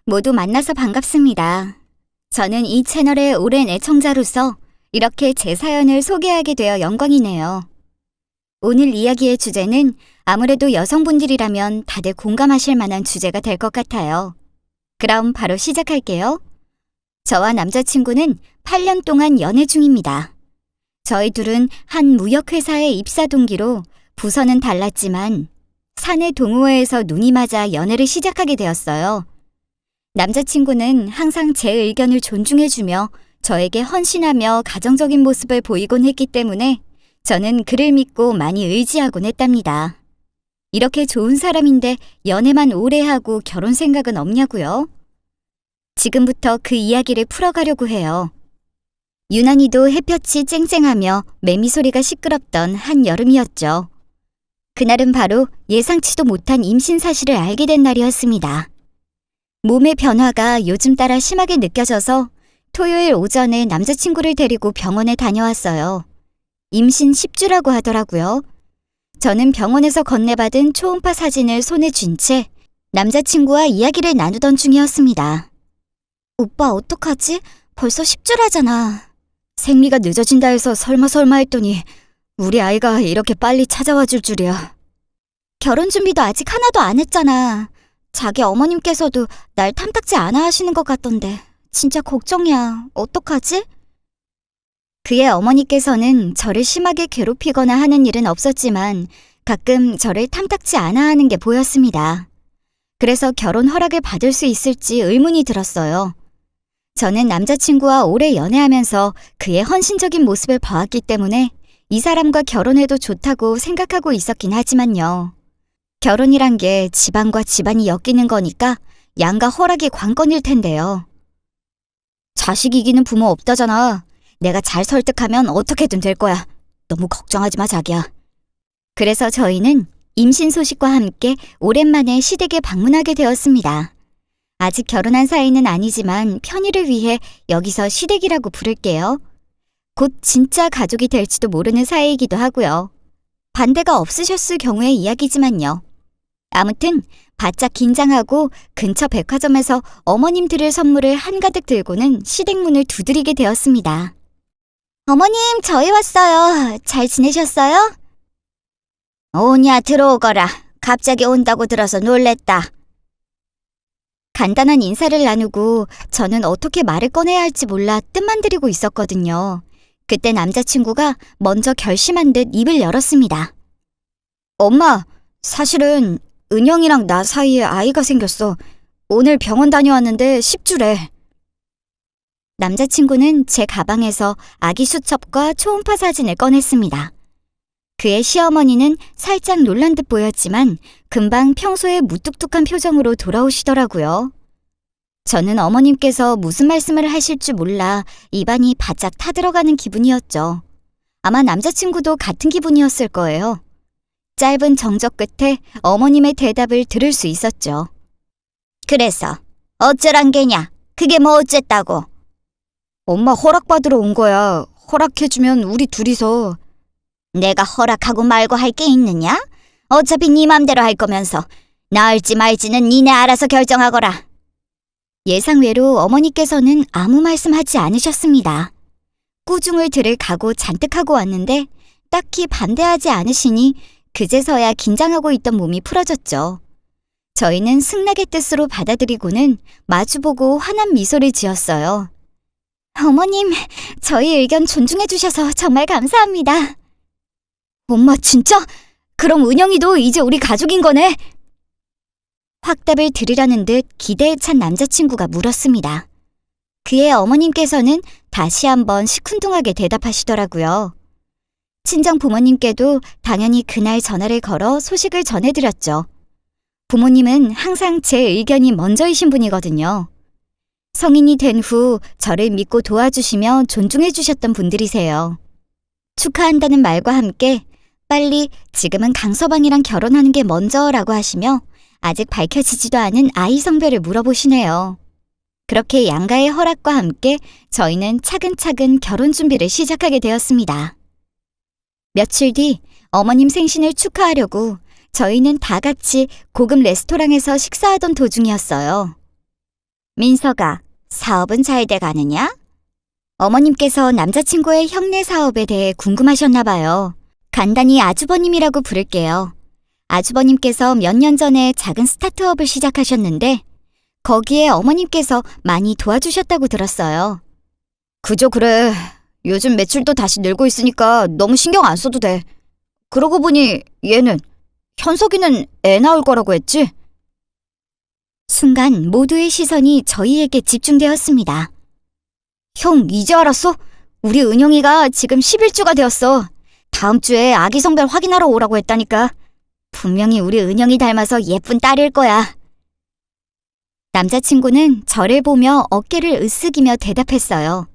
모두 만나서 반갑습니다. 저는 이 채널의 오랜 애청자로서 이렇게 제 사연을 소개하게 되어 영광이네요. 오늘 이야기의 주제는 아무래도 여성분들이라면 다들 공감하실 만한 주제가 될 것 같아요. 그럼 바로 시작할게요. 저와 남자친구는 8년 동안 연애 중입니다. 저희 둘은 한 무역회사의 입사 동기로 부서는 달랐지만 사내 동호회에서 눈이 맞아 연애를 시작하게 되었어요. 남자친구는 항상 제 의견을 존중해주며 저에게 헌신하며 가정적인 모습을 보이곤 했기 때문에 저는 그를 믿고 많이 의지하곤 했답니다. 이렇게 좋은 사람인데 연애만 오래 하고 결혼 생각은 없냐고요? 지금부터 그 이야기를 풀어가려고 해요. 유난히도 햇볕이 쨍쨍하며 매미소리가 시끄럽던 한여름이었죠. 그날은 바로 예상치도 못한 임신 사실을 알게 된 날이었습니다. 몸의 변화가 요즘 따라 심하게 느껴져서 토요일 오전에 남자친구를 데리고 병원에 다녀왔어요. 임신 10주라고 하더라고요. 저는 병원에서 건네받은 초음파 사진을 손에 쥔 채 남자친구와 이야기를 나누던 중이었습니다. 오빠 어떡하지? 벌써 10주라잖아. 생리가 늦어진다 해서 설마 했더니 우리 아이가 이렇게 빨리 찾아와 줄 줄이야. 결혼 준비도 아직 하나도 안 했잖아. 자기 어머님께서도 날 탐탁지 않아 하시는 것 같던데 진짜 걱정이야. 어떡하지? 그의 어머니께서는 저를 심하게 괴롭히거나 하는 일은 없었지만 가끔 저를 탐탁지 않아 하는 게 보였습니다. 그래서 결혼 허락을 받을 수 있을지 의문이 들었어요. 저는 남자친구와 오래 연애하면서 그의 헌신적인 모습을 봐왔기 때문에 이 사람과 결혼해도 좋다고 생각하고 있었긴 하지만요. 결혼이란 게 집안과 집안이 엮이는 거니까 양가 허락이 관건일 텐데요. 자식 이기는 부모 없다잖아. 내가 잘 설득하면 어떻게든 될 거야. 너무 걱정하지 마, 자기야. 그래서 저희는 임신 소식과 함께 오랜만에 시댁에 방문하게 되었습니다. 아직 결혼한 사이는 아니지만 편의를 위해 여기서 시댁이라고 부를게요. 곧 진짜 가족이 될지도 모르는 사이이기도 하고요. 반대가 없으셨을 경우의 이야기지만요. 아무튼 바짝 긴장하고 근처 백화점에서 어머님 드릴 선물을 한가득 들고는 시댁 문을 두드리게 되었습니다. 어머님, 저희 왔어요. 잘 지내셨어요? 오냐, 들어오거라. 갑자기 온다고 들어서 놀랬다. 간단한 인사를 나누고 저는 어떻게 말을 꺼내야 할지 몰라 뜸만 들이고 있었거든요. 그때 남자친구가 먼저 결심한 듯 입을 열었습니다. 엄마, 사실은 은영이랑 나 사이에 아이가 생겼어. 오늘 병원 다녀왔는데 10주래. 남자친구는 제 가방에서 아기 수첩과 초음파 사진을 꺼냈습니다. 그의 시어머니는 살짝 놀란 듯 보였지만 금방 평소의 무뚝뚝한 표정으로 돌아오시더라고요. 저는 어머님께서 무슨 말씀을 하실 줄 몰라 입안이 바짝 타들어가는 기분이었죠. 아마 남자친구도 같은 기분이었을 거예요. 짧은 정적 끝에 어머님의 대답을 들을 수 있었죠. 그래서 어쩌란 게냐? 그게 뭐 어쨌다고? 엄마 허락받으러 온 거야. 허락해주면 우리 둘이서. 내가 허락하고 말고 할 게 있느냐? 어차피 네 맘대로 할 거면서 나을지 말지는 니네 알아서 결정하거라. 예상외로 어머니께서는 아무 말씀하지 않으셨습니다. 꾸중을 들을 각오 잔뜩 하고 왔는데 딱히 반대하지 않으시니 그제서야 긴장하고 있던 몸이 풀어졌죠. 저희는 승낙의 뜻으로 받아들이고는 마주보고 환한 미소를 지었어요. 어머님, 저희 의견 존중해 주셔서 정말 감사합니다. 엄마 진짜? 그럼 은영이도 이제 우리 가족인 거네? 확답을 들으려는 듯 기대에 찬 남자친구가 물었습니다. 그의 어머님께서는 다시 한번 시큰둥하게 대답하시더라고요. 친정 부모님께도 당연히 그날 전화를 걸어 소식을 전해드렸죠. 부모님은 항상 제 의견이 먼저이신 분이거든요. 성인이 된 후 저를 믿고 도와주시며 존중해 주셨던 분들이세요. 축하한다는 말과 함께 빨리 지금은 강서방이랑 결혼하는 게 먼저라고 하시며 아직 밝혀지지도 않은 아이 성별을 물어보시네요. 그렇게 양가의 허락과 함께 저희는 차근차근 결혼 준비를 시작하게 되었습니다. 며칠 뒤 어머님 생신을 축하하려고 저희는 다 같이 고급 레스토랑에서 식사하던 도중이었어요. 민서가, 사업은 잘 돼가느냐? 어머님께서 남자친구의 형네 사업에 대해 궁금하셨나 봐요. 간단히 아주버님이라고 부를게요. 아주버님께서 몇 년 전에 작은 스타트업을 시작하셨는데 거기에 어머님께서 많이 도와주셨다고 들었어요. 그저 그래. 요즘 매출도 다시 늘고 있으니까 너무 신경 안 써도 돼. 그러고 보니 얘는, 현석이는 애 낳을 거라고 했지? 순간 모두의 시선이 저희에게 집중되었습니다. 형, 이제 알았어? 우리 은영이가 지금 11주가 되었어. 다음 주에 아기 성별 확인하러 오라고 했다니까. 분명히 우리 은영이 닮아서 예쁜 딸일 거야. 남자친구는 저를 보며 어깨를 으쓱이며 대답했어요.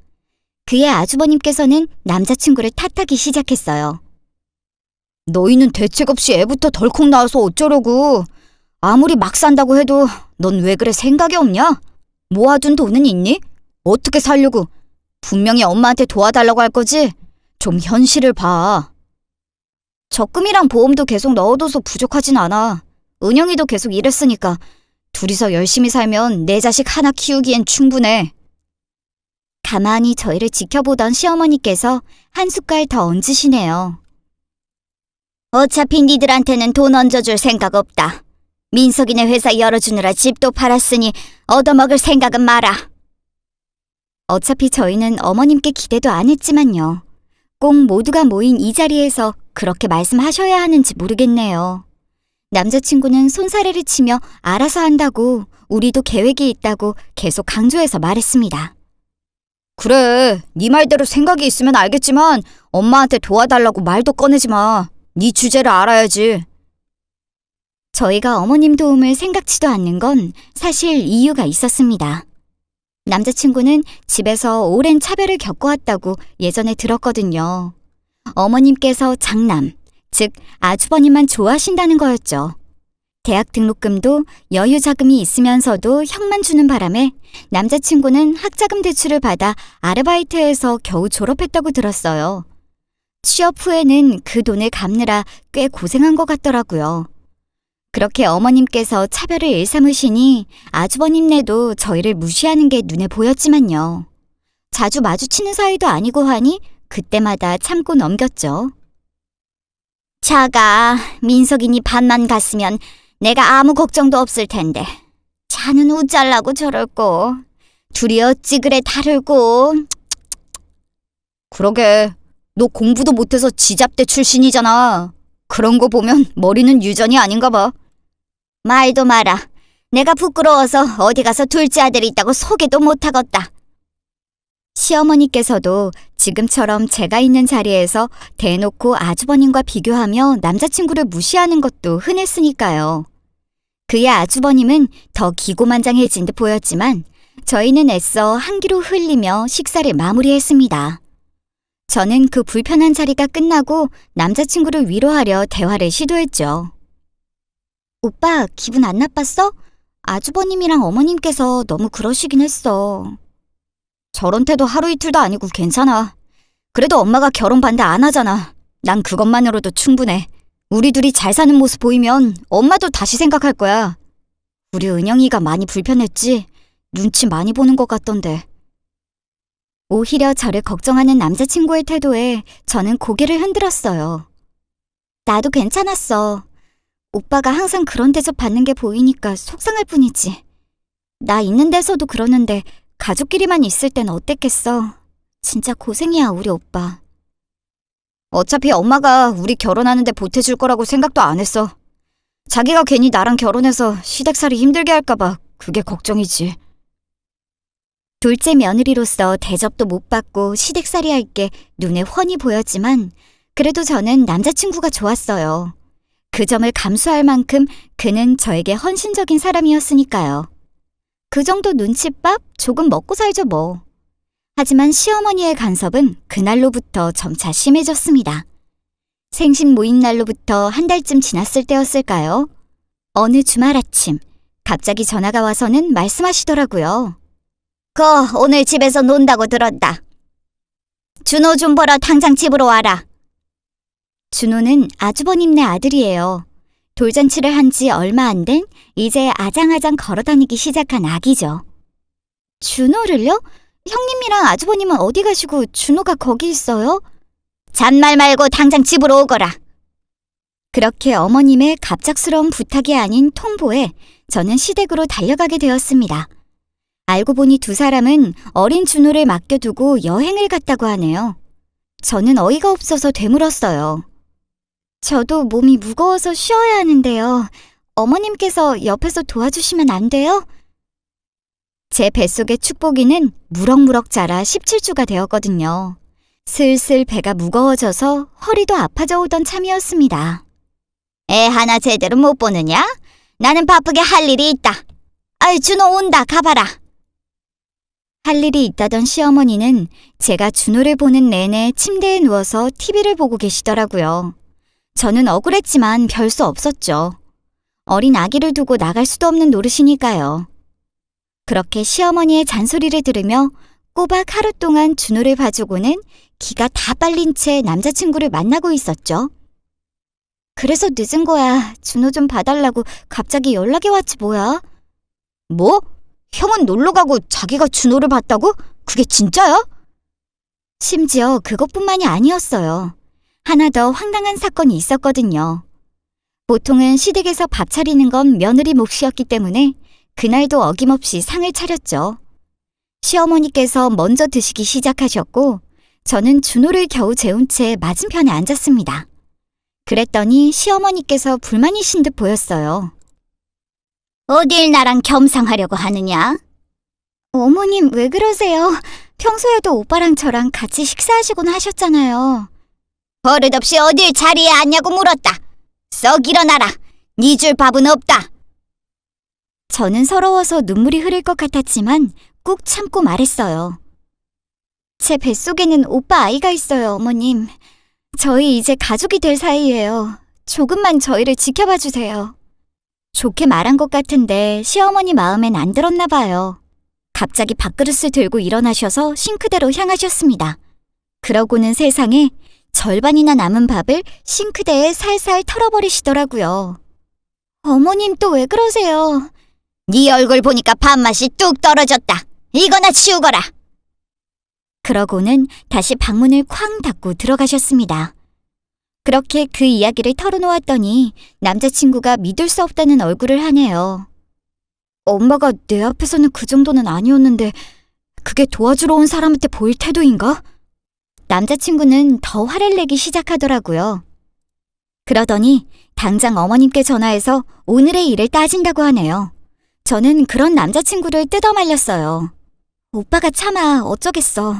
그의 아주버님께서는 남자친구를 탓하기 시작했어요. 너희는 대책 없이 애부터 덜컥 낳아서 어쩌려고. 아무리 막 산다고 해도 넌 왜 그래 생각이 없냐? 모아둔 돈은 있니? 어떻게 살려고? 분명히 엄마한테 도와달라고 할 거지? 좀 현실을 봐. 적금이랑 보험도 계속 넣어둬서 부족하진 않아. 은영이도 계속 일했으니까 둘이서 열심히 살면 내 자식 하나 키우기엔 충분해. 가만히 저희를 지켜보던 시어머니께서 한 숟갈 더 얹으시네요. 어차피 니들한테는 돈 얹어줄 생각 없다. 민석이네 회사 열어주느라 집도 팔았으니 얻어먹을 생각은 마라. 어차피 저희는 어머님께 기대도 안 했지만요. 꼭 모두가 모인 이 자리에서 그렇게 말씀하셔야 하는지 모르겠네요. 남자친구는 손사래를 치며 알아서 한다고, 우리도 계획이 있다고 계속 강조해서 말했습니다. 그래, 네 말대로 생각이 있으면 알겠지만 엄마한테 도와달라고 말도 꺼내지 마. 네 주제를 알아야지. 저희가 어머님 도움을 생각지도 않는 건 사실 이유가 있었습니다. 남자친구는 집에서 오랜 차별을 겪어왔다고 예전에 들었거든요. 어머님께서 장남, 즉 아주버님만 좋아하신다는 거였죠. 대학 등록금도 여유 자금이 있으면서도 형만 주는 바람에 남자친구는 학자금 대출을 받아 아르바이트해서 겨우 졸업했다고 들었어요. 취업 후에는 그 돈을 갚느라 꽤 고생한 것 같더라고요. 그렇게 어머님께서 차별을 일삼으시니 아주버님네도 저희를 무시하는 게 눈에 보였지만요. 자주 마주치는 사이도 아니고 하니 그때마다 참고 넘겼죠. 자가, 민석이니 반만 갔으면 내가 아무 걱정도 없을 텐데. 자는 우짤라고 저럴꼬. 둘이 어찌 그래 다르고. 그러게, 너 공부도 못해서 지잡대 출신이잖아. 그런 거 보면 머리는 유전이 아닌가 봐. 말도 마라. 내가 부끄러워서 어디 가서 둘째 아들이 있다고 소개도 못하겠다. 시어머니께서도 지금처럼 제가 있는 자리에서 대놓고 아주버님과 비교하며 남자친구를 무시하는 것도 흔했으니까요. 그의 아주버님은 더 기고만장해진 듯 보였지만 저희는 애써 한기로 흘리며 식사를 마무리했습니다. 저는 그 불편한 자리가 끝나고 남자친구를 위로하려 대화를 시도했죠. 오빠, 기분 안 나빴어? 아주버님이랑 어머님께서 너무 그러시긴 했어. 저런 태도 하루 이틀도 아니고 괜찮아. 그래도 엄마가 결혼 반대 안 하잖아. 난 그것만으로도 충분해. 우리 둘이 잘 사는 모습 보이면 엄마도 다시 생각할 거야. 우리 은영이가 많이 불편했지? 눈치 많이 보는 것 같던데. 오히려 저를 걱정하는 남자친구의 태도에 저는 고개를 흔들었어요. 나도 괜찮았어. 오빠가 항상 그런 대접 받는 게 보이니까 속상할 뿐이지. 나 있는 데서도 그러는데 가족끼리만 있을 땐 어땠겠어. 진짜 고생이야, 우리 오빠. 어차피 엄마가 우리 결혼하는데 보태줄 거라고 생각도 안 했어. 자기가 괜히 나랑 결혼해서 시댁살이 힘들게 할까봐 그게 걱정이지. 둘째 며느리로서 대접도 못 받고 시댁살이 할 게 눈에 훤히 보였지만 그래도 저는 남자친구가 좋았어요. 그 점을 감수할 만큼 그는 저에게 헌신적인 사람이었으니까요. 그 정도 눈칫밥 조금 먹고 살죠 뭐. 하지만 시어머니의 간섭은 그날로부터 점차 심해졌습니다. 생신 모임 날로부터 한 달쯤 지났을 때였을까요? 어느 주말 아침 갑자기 전화가 와서는 말씀하시더라고요. 오늘 집에서 논다고 들었다. 준호 좀 보러 당장 집으로 와라. 준호는 아주버님네 아들이에요. 돌잔치를 한 지 얼마 안 된 이제 아장아장 걸어다니기 시작한 아기죠. 준호를요? 형님이랑 아주버님은 어디 가시고 준호가 거기 있어요? 잔말 말고 당장 집으로 오거라. 그렇게 어머님의 갑작스러운 부탁이 아닌 통보에 저는 시댁으로 달려가게 되었습니다. 알고 보니 두 사람은 어린 준호를 맡겨두고 여행을 갔다고 하네요. 저는 어이가 없어서 되물었어요. 저도 몸이 무거워서 쉬어야 하는데요. 어머님께서 옆에서 도와주시면 안 돼요? 제 뱃속의 축복이는 무럭무럭 자라 17주가 되었거든요. 슬슬 배가 무거워져서 허리도 아파져 오던 참이었습니다. 애 하나 제대로 못 보느냐? 나는 바쁘게 할 일이 있다. 아이, 준호 온다. 가봐라. 할 일이 있다던 시어머니는 제가 준호를 보는 내내 침대에 누워서 TV를 보고 계시더라고요. 저는 억울했지만 별 수 없었죠. 어린 아기를 두고 나갈 수도 없는 노릇이니까요. 그렇게 시어머니의 잔소리를 들으며 꼬박 하루 동안 준호를 봐주고는 기가 다 빨린 채 남자친구를 만나고 있었죠. 그래서 늦은 거야. 준호 좀 봐달라고 갑자기 연락이 왔지 뭐야. 뭐? 형은 놀러 가고 자기가 준호를 봤다고? 그게 진짜야? 심지어 그것뿐만이 아니었어요. 하나 더 황당한 사건이 있었거든요. 보통은 시댁에서 밥 차리는 건 며느리 몫이었기 때문에 그날도 어김없이 상을 차렸죠. 시어머니께서 먼저 드시기 시작하셨고 저는 준호를 겨우 재운 채 맞은편에 앉았습니다. 그랬더니 시어머니께서 불만이신 듯 보였어요. 어딜 나랑 겸상하려고 하느냐? 어머님 왜 그러세요? 평소에도 오빠랑 저랑 같이 식사하시곤 하셨잖아요. 버릇없이 어딜 자리에 앉냐고 물었다. 썩 일어나라. 네 줄 밥은 없다. 저는 서러워서 눈물이 흐를 것 같았지만 꾹 참고 말했어요. 제 뱃속에는 오빠 아이가 있어요, 어머님. 저희 이제 가족이 될 사이예요. 조금만 저희를 지켜봐 주세요. 좋게 말한 것 같은데 시어머니 마음엔 안 들었나 봐요. 갑자기 밥그릇을 들고 일어나셔서 싱크대로 향하셨습니다. 그러고는 세상에 절반이나 남은 밥을 싱크대에 살살 털어버리시더라고요. 어머님 또 왜 그러세요? 네 얼굴 보니까 밥맛이 뚝 떨어졌다. 이거나 치우거라. 그러고는 다시 방문을 쾅 닫고 들어가셨습니다. 그렇게 그 이야기를 털어놓았더니 남자친구가 믿을 수 없다는 얼굴을 하네요. 엄마가 내 앞에서는 그 정도는 아니었는데 그게 도와주러 온 사람한테 보일 태도인가? 남자친구는 더 화를 내기 시작하더라고요. 그러더니 당장 어머님께 전화해서 오늘의 일을 따진다고 하네요. 저는 그런 남자친구를 뜯어말렸어요. 오빠가 참아 어쩌겠어.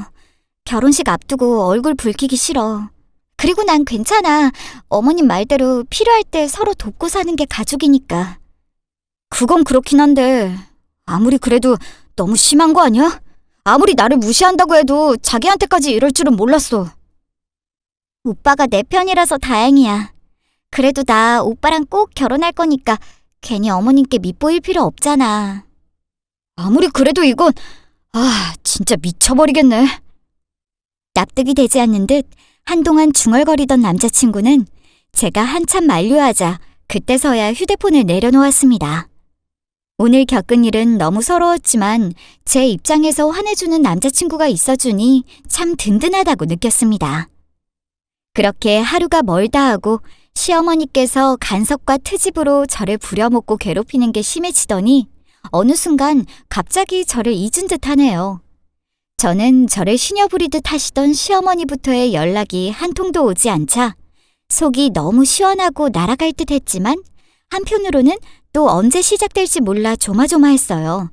결혼식 앞두고 얼굴 붉히기 싫어. 그리고 난 괜찮아. 어머님 말대로 필요할 때 서로 돕고 사는 게 가족이니까. 그건 그렇긴 한데 아무리 그래도 너무 심한 거 아니야? 아무리 나를 무시한다고 해도 자기한테까지 이럴 줄은 몰랐어. 오빠가 내 편이라서 다행이야. 그래도 나 오빠랑 꼭 결혼할 거니까 괜히 어머님께 밉보일 필요 없잖아. 아무리 그래도 이건 진짜 미쳐버리겠네. 납득이 되지 않는 듯 한동안 중얼거리던 남자친구는 제가 한참 만류하자 그때서야 휴대폰을 내려놓았습니다. 오늘 겪은 일은 너무 서러웠지만 제 입장에서 화내주는 남자친구가 있어주니 참 든든하다고 느꼈습니다. 그렇게 하루가 멀다 하고 시어머니께서 간섭과 트집으로 저를 부려먹고 괴롭히는 게 심해지더니 어느 순간 갑자기 저를 잊은 듯 하네요. 저는 저를 시녀 부리듯 하시던 시어머니부터의 연락이 한 통도 오지 않자 속이 너무 시원하고 날아갈 듯 했지만 한편으로는 또 언제 시작될지 몰라 조마조마했어요.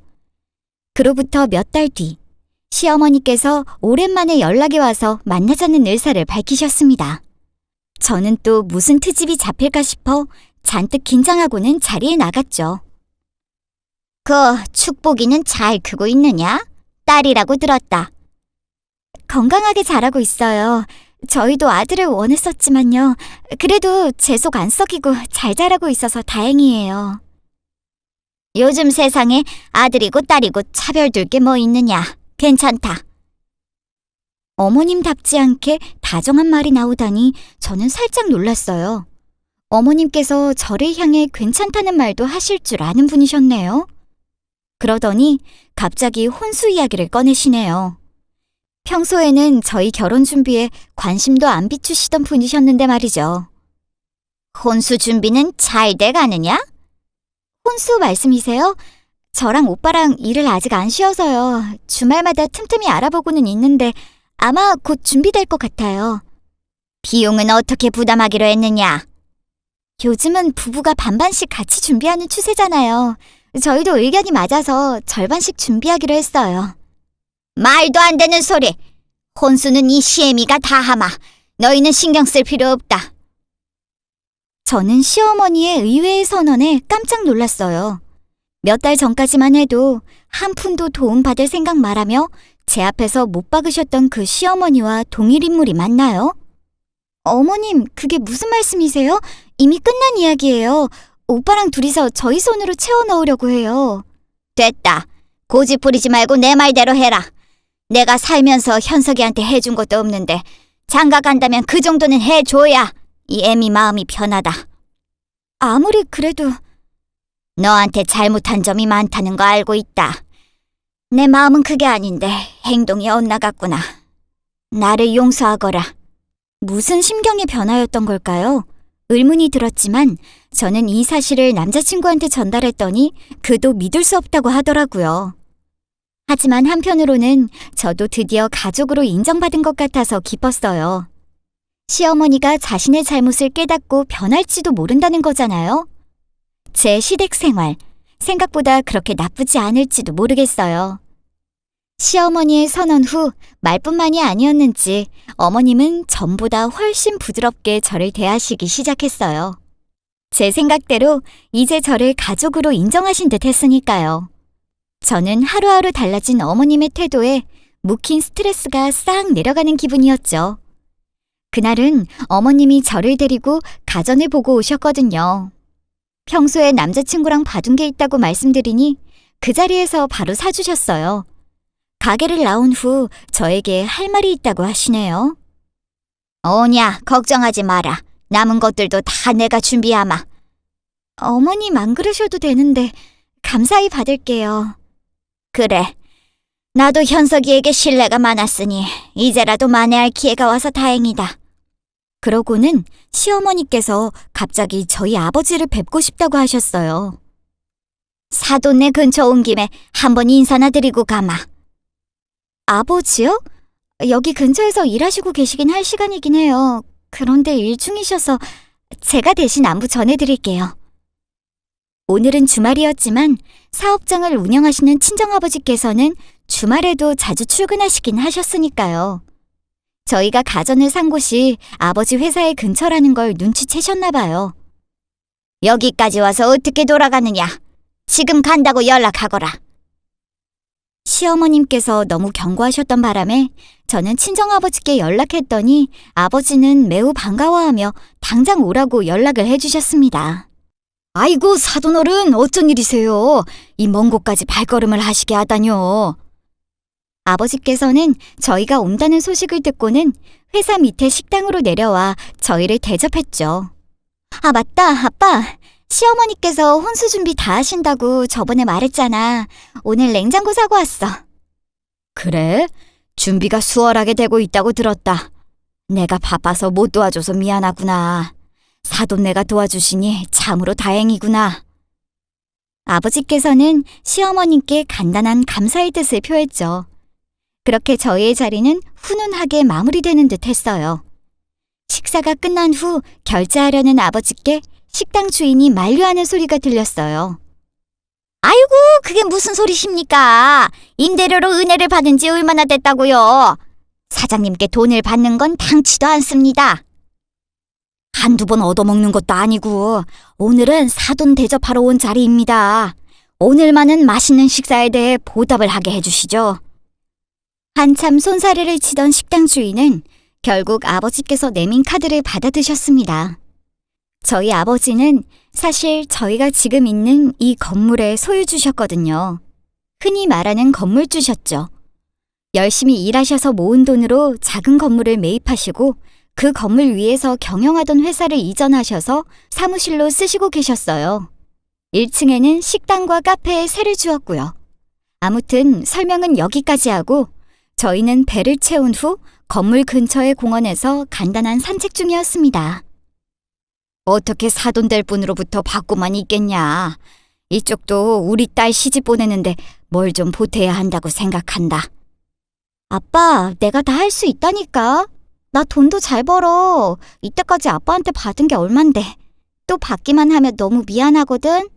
그로부터 몇 달 뒤, 시어머니께서 오랜만에 연락이 와서 만나자는 의사를 밝히셨습니다. 저는 또 무슨 트집이 잡힐까 싶어 잔뜩 긴장하고는 자리에 나갔죠. 축복이는 잘 크고 있느냐? 딸이라고 들었다. 건강하게 자라고 있어요. 저희도 아들을 원했었지만요. 그래도 제 속 안 썩이고 잘 자라고 있어서 다행이에요. 요즘 세상에 아들이고 딸이고 차별둘 게 뭐 있느냐. 괜찮다. 어머님답지 않게 다정한 말이 나오다니 저는 살짝 놀랐어요. 어머님께서 저를 향해 괜찮다는 말도 하실 줄 아는 분이셨네요. 그러더니 갑자기 혼수 이야기를 꺼내시네요. 평소에는 저희 결혼 준비에 관심도 안 비추시던 분이셨는데 말이죠. 혼수 준비는 잘 돼가느냐? 혼수 말씀이세요? 저랑 오빠랑 일을 아직 안 쉬어서요. 주말마다 틈틈이 알아보고는 있는데 아마 곧 준비될 것 같아요. 비용은 어떻게 부담하기로 했느냐? 요즘은 부부가 반반씩 같이 준비하는 추세잖아요. 저희도 의견이 맞아서 절반씩 준비하기로 했어요. 말도 안 되는 소리! 혼수는 이 시애미가 다 하마. 너희는 신경 쓸 필요 없다. 저는 시어머니의 의외의 선언에 깜짝 놀랐어요. 몇 달 전까지만 해도 한 푼도 도움받을 생각 말하며 제 앞에서 못 박으셨던 그 시어머니와 동일 인물이 맞나요? 어머님, 그게 무슨 말씀이세요? 이미 끝난 이야기예요. 오빠랑 둘이서 저희 손으로 채워 넣으려고 해요. 됐다. 고집 부리지 말고 내 말대로 해라. 내가 살면서 현석이한테 해준 것도 없는데 장가 간다면 그 정도는 해줘야 이 애미 마음이 편하다. 아무리 그래도 너한테 잘못한 점이 많다는 거 알고 있다. 내 마음은 그게 아닌데 행동이 엇나갔구나. 나를 용서하거라. 무슨 심경의 변화였던 걸까요? 의문이 들었지만 저는 이 사실을 남자친구한테 전달했더니 그도 믿을 수 없다고 하더라고요. 하지만 한편으로는 저도 드디어 가족으로 인정받은 것 같아서 기뻤어요. 시어머니가 자신의 잘못을 깨닫고 변할지도 모른다는 거잖아요. 제 시댁 생활, 생각보다 그렇게 나쁘지 않을지도 모르겠어요. 시어머니의 선언 후 말뿐만이 아니었는지 어머님은 전보다 훨씬 부드럽게 저를 대하시기 시작했어요. 제 생각대로 이제 저를 가족으로 인정하신 듯 했으니까요. 저는 하루하루 달라진 어머님의 태도에 묵힌 스트레스가 싹 내려가는 기분이었죠. 그날은 어머님이 저를 데리고 가전을 보고 오셨거든요. 평소에 남자친구랑 봐둔 게 있다고 말씀드리니 그 자리에서 바로 사주셨어요. 가게를 나온 후 저에게 할 말이 있다고 하시네요. 오냐, 걱정하지 마라. 남은 것들도 다 내가 준비하마. 어머님 안 그러셔도 되는데 감사히 받을게요. 그래, 나도 현석이에게 신뢰가 많았으니 이제라도 만회할 기회가 와서 다행이다. 그러고는 시어머니께서 갑자기 저희 아버지를 뵙고 싶다고 하셨어요. 사돈네 근처 온 김에 한번 인사나 드리고 가마. 아버지요? 여기 근처에서 일하시고 계시긴 할 시간이긴 해요. 그런데 일 중이셔서 제가 대신 안부 전해드릴게요. 오늘은 주말이었지만 사업장을 운영하시는 친정아버지께서는 주말에도 자주 출근하시긴 하셨으니까요. 저희가 가전을 산 곳이 아버지 회사의 근처라는 걸 눈치채셨나 봐요. 여기까지 와서 어떻게 돌아가느냐? 지금 간다고 연락하거라. 시어머님께서 너무 경고하셨던 바람에 저는 친정아버지께 연락했더니 아버지는 매우 반가워하며 당장 오라고 연락을 해주셨습니다. 아이고, 사돈어른 어쩐 일이세요? 이 먼 곳까지 발걸음을 하시게 하다뇨. 아버지께서는 저희가 온다는 소식을 듣고는 회사 밑에 식당으로 내려와 저희를 대접했죠. 아, 맞다, 아빠. 시어머니께서 혼수 준비 다 하신다고 저번에 말했잖아. 오늘 냉장고 사고 왔어. 그래? 준비가 수월하게 되고 있다고 들었다. 내가 바빠서 못 도와줘서 미안하구나. 사돈네가 도와주시니 참으로 다행이구나. 아버지께서는 시어머님께 간단한 감사의 뜻을 표했죠. 그렇게 저희의 자리는 훈훈하게 마무리되는 듯 했어요. 식사가 끝난 후 결제하려는 아버지께 식당 주인이 만류하는 소리가 들렸어요. 아이고, 그게 무슨 소리십니까? 임대료로 은혜를 받은 지 얼마나 됐다고요? 사장님께 돈을 받는 건 당치도 않습니다. 한두 번 얻어먹는 것도 아니고 오늘은 사돈 대접하러 온 자리입니다. 오늘만은 맛있는 식사에 대해 보답을 하게 해주시죠. 한참 손사래를 치던 식당 주인은 결국 아버지께서 내민 카드를 받아드셨습니다. 저희 아버지는 사실 저희가 지금 있는 이 건물의 소유주셨거든요. 흔히 말하는 건물주셨죠. 열심히 일하셔서 모은 돈으로 작은 건물을 매입하시고 그 건물 위에서 경영하던 회사를 이전하셔서 사무실로 쓰시고 계셨어요. 1층에는 식당과 카페에 세를 주었고요. 아무튼 설명은 여기까지 하고 저희는 배를 채운 후 건물 근처의 공원에서 간단한 산책 중이었습니다. 어떻게 사돈될 분으로부터 받고만 있겠냐. 이쪽도 우리 딸 시집 보내는데 뭘 좀 보태야 한다고 생각한다. 아빠, 내가 다 할 수 있다니까. 나 돈도 잘 벌어. 이때까지 아빠한테 받은 게 얼만데. 또 받기만 하면 너무 미안하거든.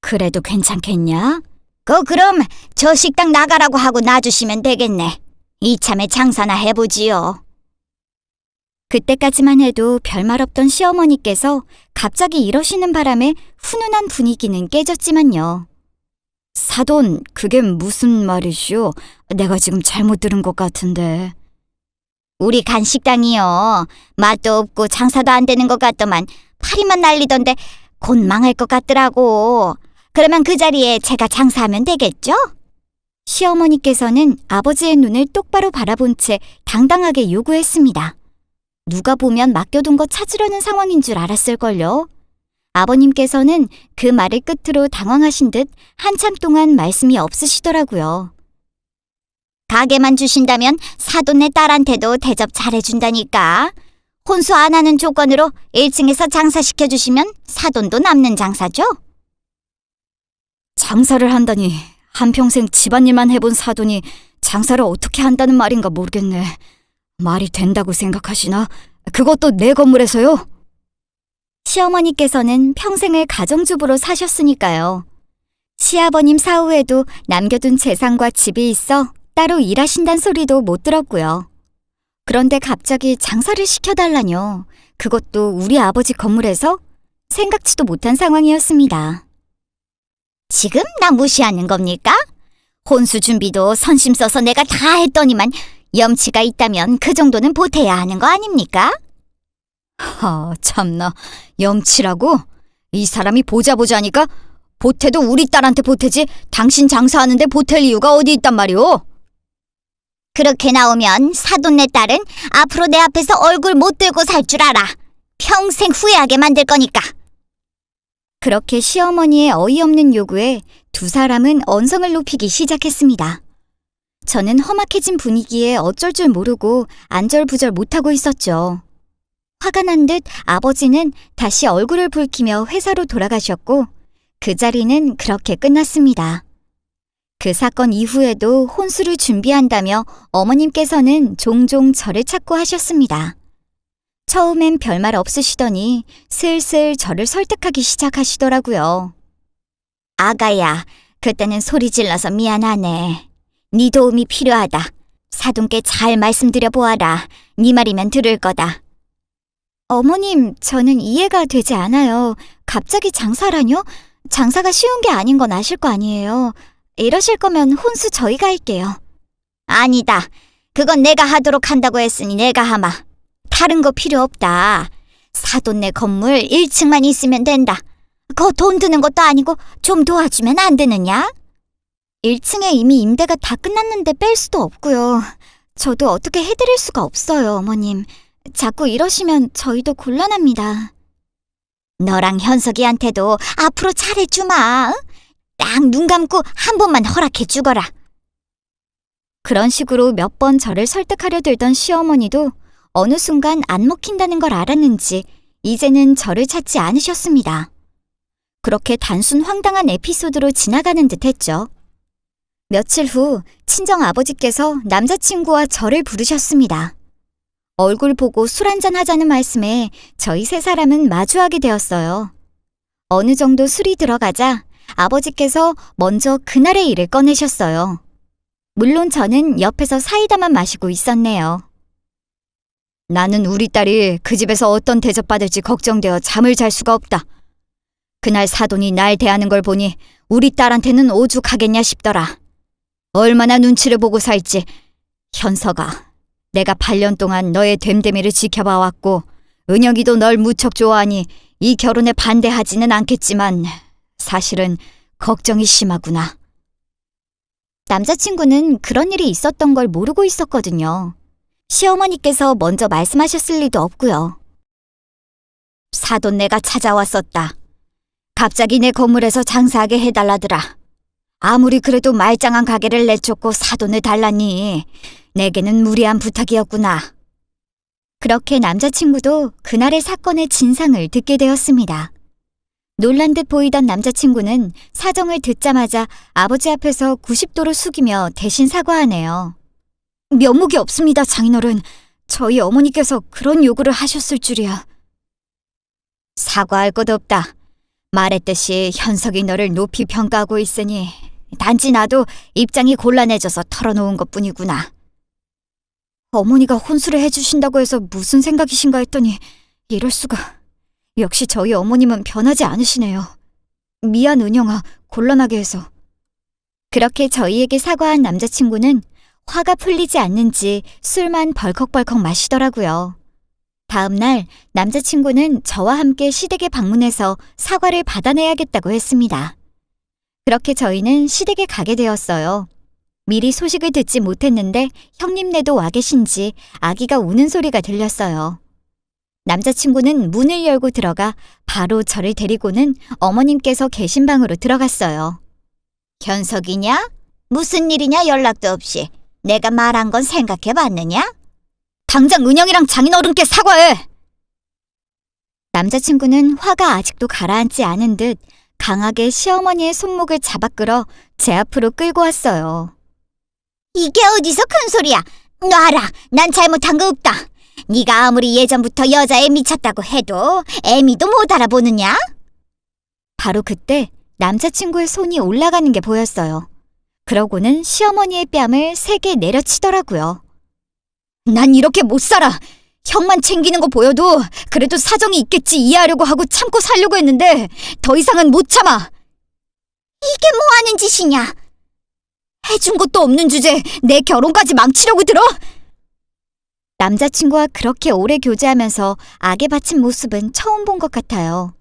그래도 괜찮겠냐? 그럼 저 식당 나가라고 하고 놔주시면 되겠네. 이참에 장사나 해보지요. 그때까지만 해도 별말 없던 시어머니께서 갑자기 이러시는 바람에 훈훈한 분위기는 깨졌지만요. 사돈, 그게 무슨 말이시오? 내가 지금 잘못 들은 것 같은데. 우리 간식당이요. 맛도 없고 장사도 안 되는 것 같더만 파리만 날리던데 곧 망할 것 같더라고. 그러면 그 자리에 제가 장사하면 되겠죠? 시어머니께서는 아버지의 눈을 똑바로 바라본 채 당당하게 요구했습니다. 누가 보면 맡겨둔 거 찾으려는 상황인 줄 알았을걸요. 아버님께서는 그 말을 끝으로 당황하신 듯 한참 동안 말씀이 없으시더라고요. 가게만 주신다면 사돈네 딸한테도 대접 잘해준다니까. 혼수 안 하는 조건으로 1층에서 장사시켜주시면 사돈도 남는 장사죠? 장사를 한다니, 한평생 집안일만 해본 사돈이 장사를 어떻게 한다는 말인가 모르겠네. 말이 된다고 생각하시나? 그것도 내 건물에서요? 시어머니께서는 평생을 가정주부로 사셨으니까요. 시아버님 사후에도 남겨둔 재산과 집이 있어 따로 일하신단 소리도 못 들었고요. 그런데 갑자기 장사를 시켜달라뇨. 그것도 우리 아버지 건물에서? 생각지도 못한 상황이었습니다. 지금 나 무시하는 겁니까? 혼수 준비도 선심 써서 내가 다 했더니만 염치가 있다면 그 정도는 보태야 하는 거 아닙니까? 참나, 염치라고? 이 사람이 보자니까 보태도 우리 딸한테 보태지 당신 장사하는데 보탤 이유가 어디 있단 말이오? 그렇게 나오면 사돈네 딸은 앞으로 내 앞에서 얼굴 못 들고 살 줄 알아. 평생 후회하게 만들 거니까. 그렇게 시어머니의 어이없는 요구에 두 사람은 언성을 높이기 시작했습니다. 저는 험악해진 분위기에 어쩔 줄 모르고 안절부절 못하고 있었죠. 화가 난 듯 아버지는 다시 얼굴을 붉히며 회사로 돌아가셨고 그 자리는 그렇게 끝났습니다. 그 사건 이후에도 혼수를 준비한다며 어머님께서는 종종 저를 찾고 하셨습니다. 처음엔 별말 없으시더니 슬슬 저를 설득하기 시작하시더라고요. 아가야, 그때는 소리 질러서 미안하네. 네 도움이 필요하다. 사돈께 잘 말씀드려 보아라. 네 말이면 들을 거다. 어머님, 저는 이해가 되지 않아요. 갑자기 장사라뇨? 장사가 쉬운 게 아닌 건 아실 거 아니에요. 이러실 거면 혼수 저희가 할게요. 아니다. 그건 내가 하도록 한다고 했으니 내가 하마. 다른 거 필요 없다. 사돈네 건물 1층만 있으면 된다. 그거 돈 드는 것도 아니고 좀 도와주면 안 되느냐? 1층에 이미 임대가 다 끝났는데 뺄 수도 없고요. 저도 어떻게 해드릴 수가 없어요, 어머님. 자꾸 이러시면 저희도 곤란합니다. 너랑 현석이한테도 앞으로 잘해주마. 딱 눈 감고 한 번만 허락해 주거라. 그런 식으로 몇 번 저를 설득하려 들던 시어머니도 어느 순간 안 먹힌다는 걸 알았는지 이제는 저를 찾지 않으셨습니다. 그렇게 단순 황당한 에피소드로 지나가는 듯 했죠. 며칠 후 친정 아버지께서 남자친구와 저를 부르셨습니다. 얼굴 보고 술 한잔 하자는 말씀에 저희 세 사람은 마주하게 되었어요. 어느 정도 술이 들어가자 아버지께서 먼저 그날의 일을 꺼내셨어요. 물론 저는 옆에서 사이다만 마시고 있었네요. 나는 우리 딸이 그 집에서 어떤 대접받을지 걱정되어 잠을 잘 수가 없다. 그날 사돈이 날 대하는 걸 보니 우리 딸한테는 오죽하겠냐 싶더라. 얼마나 눈치를 보고 살지. 현석아, 내가 8년 동안 너의 됨됨이를 지켜봐왔고 은혁이도 널 무척 좋아하니 이 결혼에 반대하지는 않겠지만 사실은 걱정이 심하구나. 남자친구는 그런 일이 있었던 걸 모르고 있었거든요. 시어머니께서 먼저 말씀하셨을 리도 없고요. 사돈네가 찾아왔었다. 갑자기 내 건물에서 장사하게 해달라더라. 아무리 그래도 말짱한 가게를 내쫓고 사돈을 달라니 내게는 무리한 부탁이었구나. 그렇게 남자친구도 그날의 사건의 진상을 듣게 되었습니다. 놀란 듯 보이던 남자친구는 사정을 듣자마자 아버지 앞에서 90도로 숙이며 대신 사과하네요. 면목이 없습니다, 장인어른. 저희 어머니께서 그런 요구를 하셨을 줄이야. 사과할 것도 없다. 말했듯이 현석이 너를 높이 평가하고 있으니 단지 나도 입장이 곤란해져서 털어놓은 것뿐이구나. 어머니가 혼수를 해주신다고 해서 무슨 생각이신가 했더니 이럴 수가. 역시 저희 어머님은 변하지 않으시네요. 미안 은영아, 곤란하게 해서. 그렇게 저희에게 사과한 남자친구는 화가 풀리지 않는지 술만 벌컥벌컥 마시더라고요. 다음 날 남자친구는 저와 함께 시댁에 방문해서 사과를 받아내야겠다고 했습니다. 그렇게 저희는 시댁에 가게 되었어요. 미리 소식을 듣지 못했는데 형님네도 와 계신지 아기가 우는 소리가 들렸어요. 남자친구는 문을 열고 들어가 바로 저를 데리고는 어머님께서 계신 방으로 들어갔어요. 현석이냐? 무슨 일이냐 연락도 없이. 내가 말한 건 생각해봤느냐? 당장 은영이랑 장인어른께 사과해! 남자친구는 화가 아직도 가라앉지 않은 듯 강하게 시어머니의 손목을 잡아 끌어 제 앞으로 끌고 왔어요. 이게 어디서 큰 소리야? 놔라! 난 잘못한 거 없다. 네가 아무리 예전부터 여자에 미쳤다고 해도 애미도 못 알아보느냐? 바로 그때 남자친구의 손이 올라가는 게 보였어요. 그러고는 시어머니의 뺨을 세게 내려치더라고요. 난 이렇게 못 살아. 형만 챙기는 거 보여도 그래도 사정이 있겠지 이해하려고 하고 참고 살려고 했는데 더 이상은 못 참아. 이게 뭐 하는 짓이냐? 해준 것도 없는 주제에 내 결혼까지 망치려고 들어? 남자친구와 그렇게 오래 교제하면서 악에 바친 모습은 처음 본 것 같아요.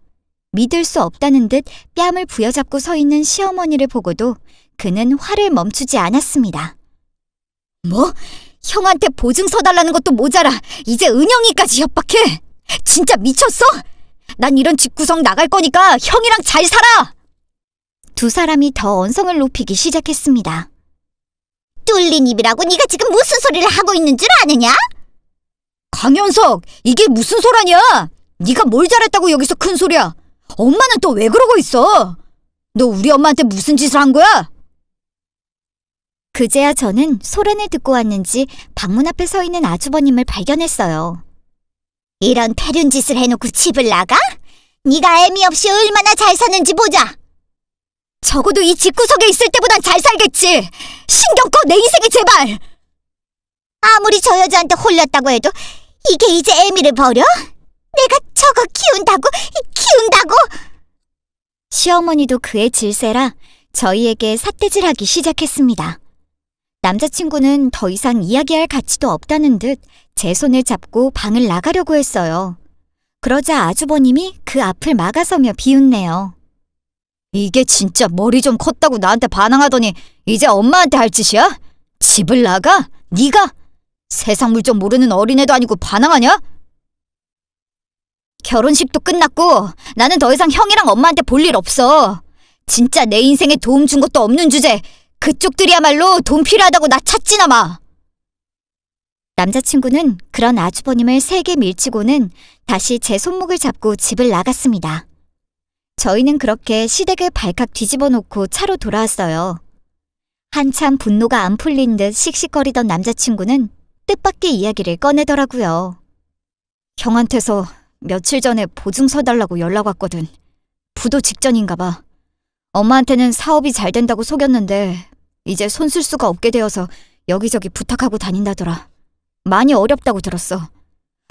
믿을 수 없다는 듯 뺨을 부여잡고 서 있는 시어머니를 보고도 그는 화를 멈추지 않았습니다. 뭐? 형한테 보증 서달라는 것도 모자라 이제 은영이까지 협박해? 진짜 미쳤어? 난 이런 집구석 나갈 거니까 형이랑 잘 살아! 두 사람이 더 언성을 높이기 시작했습니다. 뚫린 입이라고 네가 지금 무슨 소리를 하고 있는 줄 아느냐? 강현석, 이게 무슨 소라냐? 네가 뭘 잘했다고 여기서 큰 소리야? 엄마는 또 왜 그러고 있어? 너 우리 엄마한테 무슨 짓을 한 거야? 그제야 저는 소란을 듣고 왔는지 방문 앞에 서 있는 아주버님을 발견했어요. 이런 패륜 짓을 해놓고 집을 나가? 네가 애미 없이 얼마나 잘 사는지 보자. 적어도 이 집구석에 있을 때보단 잘 살겠지. 신경 꺼 내 인생에 제발. 아무리 저 여자한테 홀렸다고 해도 이게 이제 애미를 버려? 내가 저거 키운다고? 시어머니도 그의 질세라 저희에게 삿대질하기 시작했습니다. 남자친구는 더 이상 이야기할 가치도 없다는 듯 제 손을 잡고 방을 나가려고 했어요. 그러자 아주버님이 그 앞을 막아서며 비웃네요. 이게 진짜 머리 좀 컸다고 나한테 반항하더니 이제 엄마한테 할 짓이야? 집을 나가? 네가? 세상 물정 모르는 어린애도 아니고 반항하냐? 결혼식도 끝났고 나는 더 이상 형이랑 엄마한테 볼 일 없어. 진짜 내 인생에 도움 준 것도 없는 주제 그쪽들이야말로 돈 필요하다고 나 찾지나 마. 남자친구는 그런 아주버님을 세게 밀치고는 다시 제 손목을 잡고 집을 나갔습니다. 저희는 그렇게 시댁을 발칵 뒤집어 놓고 차로 돌아왔어요. 한참 분노가 안 풀린 듯 씩씩거리던 남자친구는 뜻밖의 이야기를 꺼내더라고요. 형한테서 며칠 전에 보증서 달라고 연락 왔거든. 부도 직전인가 봐. 엄마한테는 사업이 잘 된다고 속였는데 이제 손 쓸 수가 없게 되어서 여기저기 부탁하고 다닌다더라. 많이 어렵다고 들었어.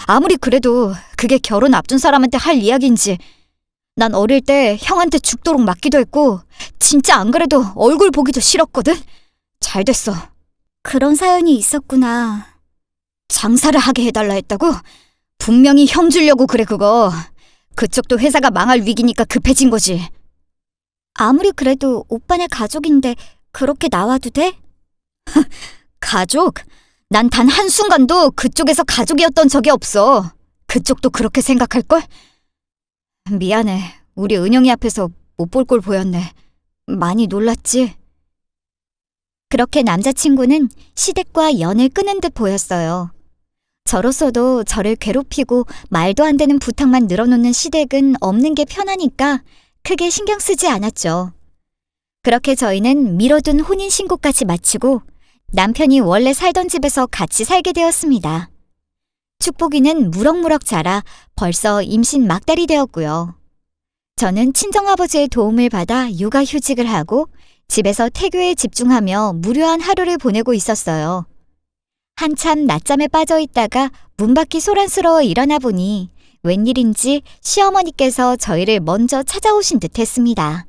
아무리 그래도 그게 결혼 앞둔 사람한테 할 이야기인지. 난 어릴 때 형한테 죽도록 맞기도 했고 진짜 안 그래도 얼굴 보기도 싫었거든. 잘 됐어. 그런 사연이 있었구나. 장사를 하게 해달라 했다고? 분명히 형 주려고 그래 그거. 그쪽도 회사가 망할 위기니까 급해진 거지. 아무리 그래도 오빠네 가족인데 그렇게 나와도 돼? 가족? 난 단 한순간도 그쪽에서 가족이었던 적이 없어. 그쪽도 그렇게 생각할걸? 미안해. 우리 은영이 앞에서 못 볼 꼴 보였네. 많이 놀랐지? 그렇게 남자친구는 시댁과 연을 끊은 듯 보였어요. 저로서도 저를 괴롭히고 말도 안 되는 부탁만 늘어놓는 시댁은 없는 게 편하니까 크게 신경 쓰지 않았죠. 그렇게 저희는 미뤄둔 혼인신고까지 마치고 남편이 원래 살던 집에서 같이 살게 되었습니다. 축복이는 무럭무럭 자라 벌써 임신 막달이 되었고요. 저는 친정아버지의 도움을 받아 육아휴직을 하고 집에서 태교에 집중하며 무료한 하루를 보내고 있었어요. 한참 낮잠에 빠져 있다가 문 밖이 소란스러워 일어나 보니 웬일인지 시어머니께서 저희를 먼저 찾아오신 듯 했습니다.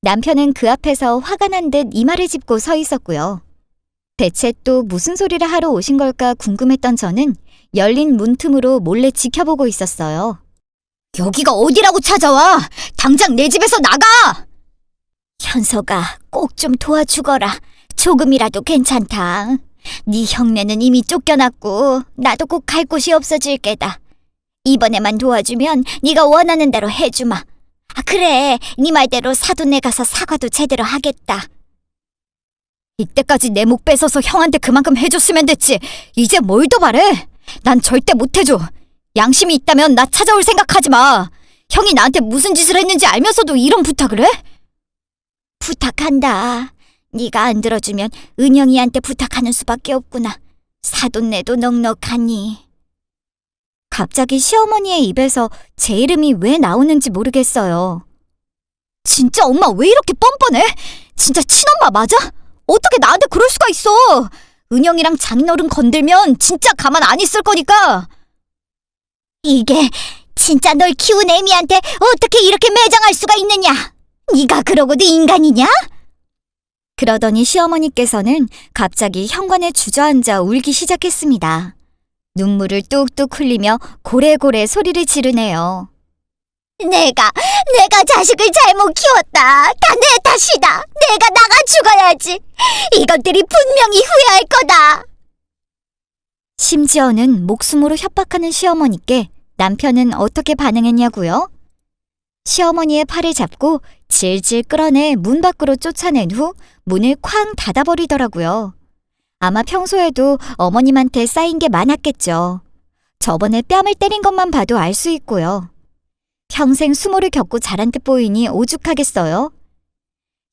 남편은 그 앞에서 화가 난 듯 이마를 짚고 서 있었고요. 대체 또 무슨 소리를 하러 오신 걸까 궁금했던 저는 열린 문틈으로 몰래 지켜보고 있었어요. 여기가 어디라고 찾아와! 당장 내 집에서 나가! 현서가 꼭 좀 도와주거라. 조금이라도 괜찮다. 네 형네는 이미 쫓겨났고 나도 꼭 갈 곳이 없어질 게다. 이번에만 도와주면 네가 원하는 대로 해주마. 그래, 네 말대로 사돈네 가서 사과도 제대로 하겠다. 이때까지 내 목 뺏어서 형한테 그만큼 해줬으면 됐지. 이제 뭘 더 바래? 난 절대 못 해줘. 양심이 있다면 나 찾아올 생각하지 마. 형이 나한테 무슨 짓을 했는지 알면서도 이런 부탁을 해? 부탁한다. 네가 안 들어주면 은영이한테 부탁하는 수밖에 없구나. 사돈네도 넉넉하니. 갑자기 시어머니의 입에서 제 이름이 왜 나오는지 모르겠어요. 진짜 엄마 왜 이렇게 뻔뻔해? 진짜 친엄마 맞아? 어떻게 나한테 그럴 수가 있어? 은영이랑 장인어른 건들면 진짜 가만 안 있을 거니까. 이게 진짜 널 키운 애미한테 어떻게 이렇게 매장할 수가 있느냐? 네가 그러고도 인간이냐? 그러더니 시어머니께서는 갑자기 현관에 주저앉아 울기 시작했습니다. 눈물을 뚝뚝 흘리며 고래고래 소리를 지르네요. 내가 자식을 잘못 키웠다. 다 내 탓이다. 내가 나가 죽어야지. 이것들이 분명히 후회할 거다. 심지어는 목숨으로 협박하는 시어머니께 남편은 어떻게 반응했냐고요? 시어머니의 팔을 잡고 질질 끌어내 문 밖으로 쫓아낸 후 문을 쾅 닫아버리더라고요. 아마 평소에도 어머님한테 쌓인 게 많았겠죠. 저번에 뺨을 때린 것만 봐도 알 수 있고요. 평생 수모를 겪고 자란 듯 보이니 오죽하겠어요?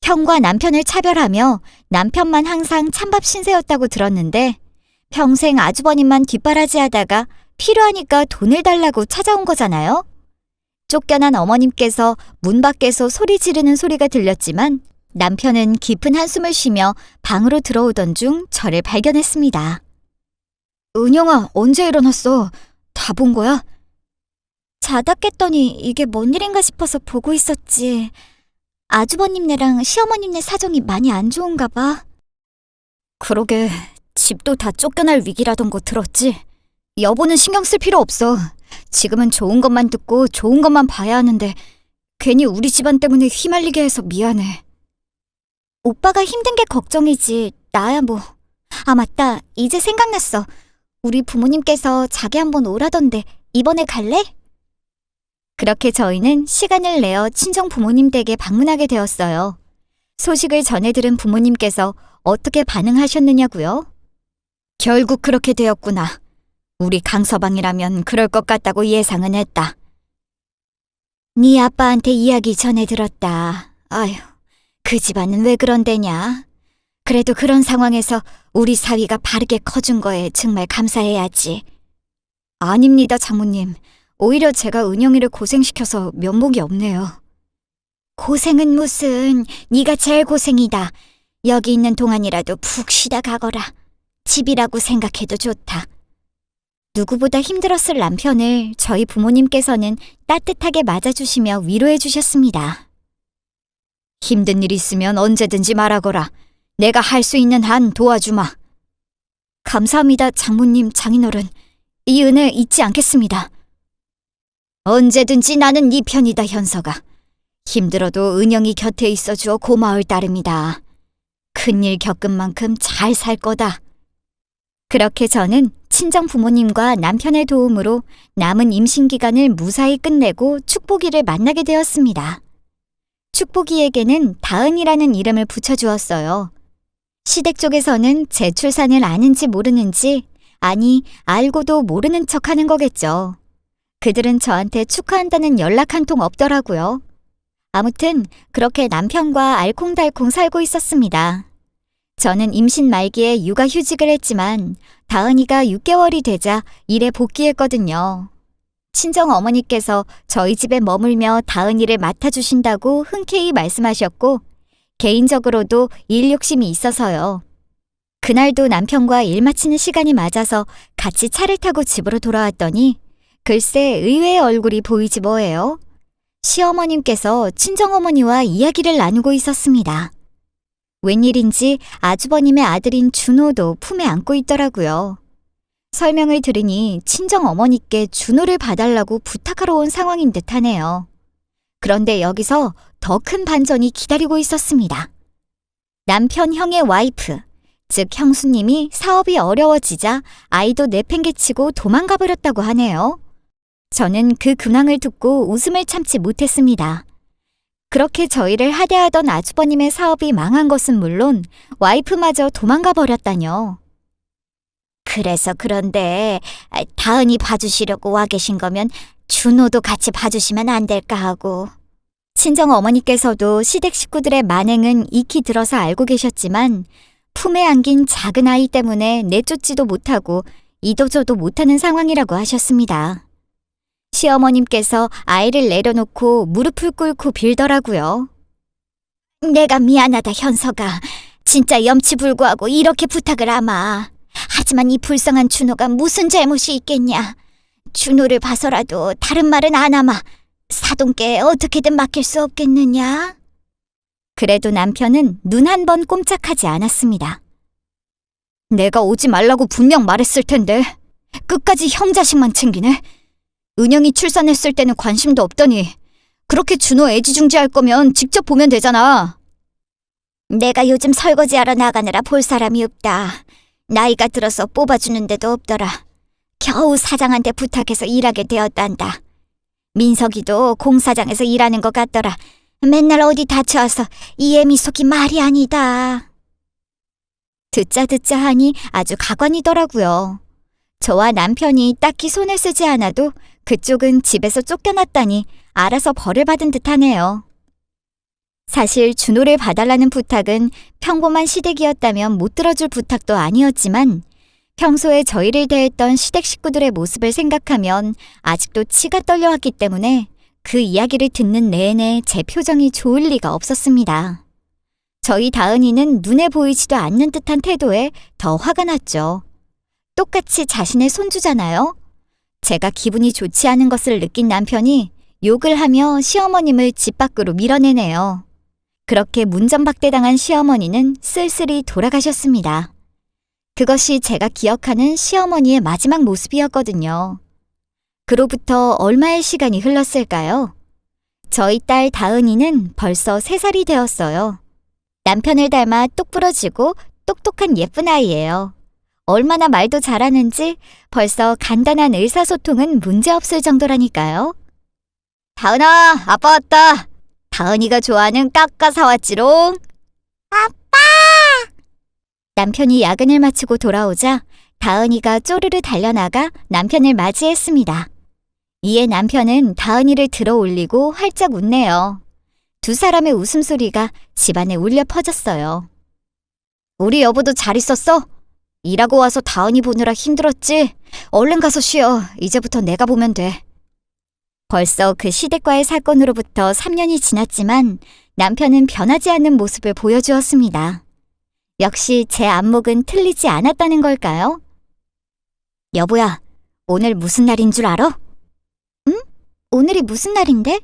형과 남편을 차별하며 남편만 항상 찬밥 신세였다고 들었는데 평생 아주버님만 뒷바라지하다가 필요하니까 돈을 달라고 찾아온 거잖아요? 쫓겨난 어머님께서 문 밖에서 소리 지르는 소리가 들렸지만 남편은 깊은 한숨을 쉬며 방으로 들어오던 중 저를 발견했습니다. 은영아, 언제 일어났어? 다 본 거야? 자다 깼더니 이게 뭔 일인가 싶어서 보고 있었지. 아주버님네랑 시어머님네 사정이 많이 안 좋은가 봐. 그러게, 집도 다 쫓겨날 위기라던 거 들었지? 여보는 신경 쓸 필요 없어. 지금은 좋은 것만 듣고 좋은 것만 봐야 하는데 괜히 우리 집안 때문에 휘말리게 해서 미안해. 오빠가 힘든 게 걱정이지. 나야 뭐. 아, 맞다. 이제 생각났어. 우리 부모님께서 자기 한번 오라던데 이번에 갈래? 그렇게 저희는 시간을 내어 친정 부모님 댁에 방문하게 되었어요. 소식을 전해 들은 부모님께서 어떻게 반응하셨느냐고요? 결국 그렇게 되었구나. 우리 강서방이라면 그럴 것 같다고 예상은 했다. 네 아빠한테 이야기 전해 들었다. 아휴, 그 집안은 왜 그런데냐. 그래도 그런 상황에서 우리 사위가 바르게 커준 거에 정말 감사해야지. 아닙니다, 장모님. 오히려 제가 은영이를 고생시켜서 면목이 없네요. 고생은 무슨, 네가 제일 고생이다. 여기 있는 동안이라도 푹 쉬다 가거라. 집이라고 생각해도 좋다. 누구보다 힘들었을 남편을 저희 부모님께서는 따뜻하게 맞아주시며 위로해 주셨습니다. 힘든 일 있으면 언제든지 말하거라. 내가 할 수 있는 한 도와주마. 감사합니다, 장모님, 장인어른. 이 은혜 잊지 않겠습니다. 언제든지 나는 네 편이다, 현서가. 힘들어도 은영이 곁에 있어주어 고마울 따름이다. 큰일 겪은 만큼 잘 살 거다. 그렇게 저는 친정 부모님과 남편의 도움으로 남은 임신 기간을 무사히 끝내고 축복이를 만나게 되었습니다. 축복이에게는 다은이라는 이름을 붙여주었어요. 시댁 쪽에서는 제 출산을 아는지 모르는지, 아니, 알고도 모르는 척 하는 거겠죠. 그들은 저한테 축하한다는 연락 한 통 없더라고요. 아무튼 그렇게 남편과 알콩달콩 살고 있었습니다. 저는 임신 말기에 육아휴직을 했지만 다은이가 6개월이 되자 일에 복귀했거든요. 친정 어머니께서 저희 집에 머물며 다은이를 맡아주신다고 흔쾌히 말씀하셨고 개인적으로도 일 욕심이 있어서요. 그날도 남편과 일 마치는 시간이 맞아서 같이 차를 타고 집으로 돌아왔더니 글쎄 의외의 얼굴이 보이지 뭐예요. 시어머님께서 친정어머니와 이야기를 나누고 있었습니다. 웬일인지 아주버님의 아들인 준호도 품에 안고 있더라고요. 설명을 들으니 친정어머니께 준호를 봐달라고 부탁하러 온 상황인 듯하네요. 그런데 여기서 더 큰 반전이 기다리고 있었습니다. 남편 형의 와이프, 즉 형수님이 사업이 어려워지자 아이도 내팽개치고 도망가 버렸다고 하네요. 저는 그 근황을 듣고 웃음을 참지 못했습니다. 그렇게 저희를 하대하던 아주버님의 사업이 망한 것은 물론 와이프마저 도망가 버렸다뇨. 그래서 그런데 다은이 봐주시려고 와 계신 거면 준호도 같이 봐주시면 안 될까 하고. 친정 어머니께서도 시댁 식구들의 만행은 익히 들어서 알고 계셨지만 품에 안긴 작은 아이 때문에 내쫓지도 못하고 이도저도 못하는 상황이라고 하셨습니다. 시어머님께서 아이를 내려놓고 무릎을 꿇고 빌더라고요. 내가 미안하다 현서가. 진짜 염치불구하고 이렇게 부탁을 하마. 하지만 이 불쌍한 준호가 무슨 잘못이 있겠냐. 준호를 봐서라도 다른 말은 안 하마. 사돈께 어떻게든 맡길 수 없겠느냐. 그래도 남편은 눈 한 번 꼼짝하지 않았습니다. 내가 오지 말라고 분명 말했을 텐데 끝까지 형 자식만 챙기네. 은영이 출산했을 때는 관심도 없더니 그렇게 준호 애지중지할 거면 직접 보면 되잖아. 내가 요즘 설거지하러 나가느라 볼 사람이 없다. 나이가 들어서 뽑아주는 데도 없더라. 겨우 사장한테 부탁해서 일하게 되었단다. 민석이도 공사장에서 일하는 것 같더라. 맨날 어디 다쳐와서 이 애미 속이 말이 아니다. 듣자 하니 아주 가관이더라고요. 저와 남편이 딱히 손을 쓰지 않아도 그쪽은 집에서 쫓겨났다니 알아서 벌을 받은 듯하네요. 사실 준호를 봐달라는 부탁은 평범한 시댁이었다면 못 들어줄 부탁도 아니었지만 평소에 저희를 대했던 시댁 식구들의 모습을 생각하면 아직도 치가 떨려왔기 때문에 그 이야기를 듣는 내내 제 표정이 좋을 리가 없었습니다. 저희 다은이는 눈에 보이지도 않는 듯한 태도에 더 화가 났죠. 똑같이 자신의 손주잖아요. 제가 기분이 좋지 않은 것을 느낀 남편이 욕을 하며 시어머님을 집 밖으로 밀어내네요. 그렇게 문전박대당한 시어머니는 쓸쓸히 돌아가셨습니다. 그것이 제가 기억하는 시어머니의 마지막 모습이었거든요. 그로부터 얼마의 시간이 흘렀을까요? 저희 딸 다은이는 벌써 3살이 되었어요. 남편을 닮아 똑부러지고 똑똑한 예쁜 아이예요. 얼마나 말도 잘하는지 벌써 간단한 의사소통은 문제없을 정도라니까요. 다은아, 아빠 왔다. 다은이가 좋아하는 까까 사왔지롱. 아빠! 남편이 야근을 마치고 돌아오자 다은이가 쪼르르 달려나가 남편을 맞이했습니다. 이에 남편은 다은이를 들어 올리고 활짝 웃네요. 두 사람의 웃음소리가 집안에 울려 퍼졌어요. 우리 여보도 잘 있었어? 일하고 와서 다은이 보느라 힘들었지? 얼른 가서 쉬어. 이제부터 내가 보면 돼. 벌써 그 시댁과의 사건으로부터 3년이 지났지만 남편은 변하지 않는 모습을 보여주었습니다. 역시 제 안목은 틀리지 않았다는 걸까요? 여보야, 오늘 무슨 날인 줄 알아? 응? 오늘이 무슨 날인데?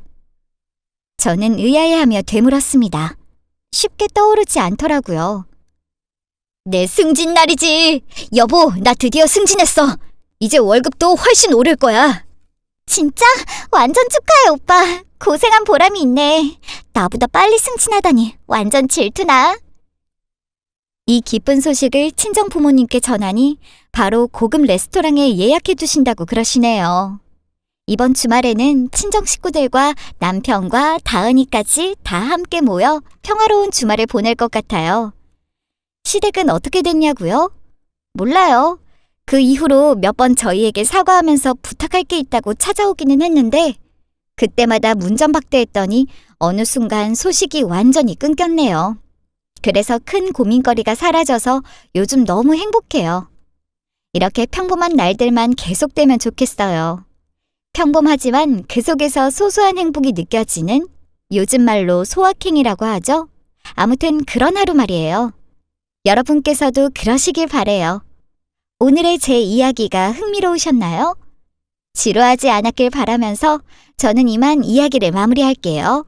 저는 의아해하며 되물었습니다. 쉽게 떠오르지 않더라고요. 내 승진날이지. 여보, 나 드디어 승진했어. 이제 월급도 훨씬 오를 거야. 진짜? 완전 축하해, 오빠. 고생한 보람이 있네. 나보다 빨리 승진하다니 완전 질투나. 이 기쁜 소식을 친정 부모님께 전하니 바로 고급 레스토랑에 예약해 두신다고 그러시네요. 이번 주말에는 친정 식구들과 남편과 다은이까지 다 함께 모여 평화로운 주말을 보낼 것 같아요. 시댁은 어떻게 됐냐고요? 몰라요. 그 이후로 몇 번 저희에게 사과하면서 부탁할 게 있다고 찾아오기는 했는데 그때마다 문전박대했더니 어느 순간 소식이 완전히 끊겼네요. 그래서 큰 고민거리가 사라져서 요즘 너무 행복해요. 이렇게 평범한 날들만 계속되면 좋겠어요. 평범하지만 그 속에서 소소한 행복이 느껴지는 요즘 말로 소확행이라고 하죠. 아무튼 그런 하루 말이에요. 여러분께서도 그러시길 바래요. 오늘의 제 이야기가 흥미로우셨나요? 지루하지 않았길 바라면서 저는 이만 이야기를 마무리할게요.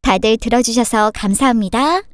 다들 들어주셔서 감사합니다.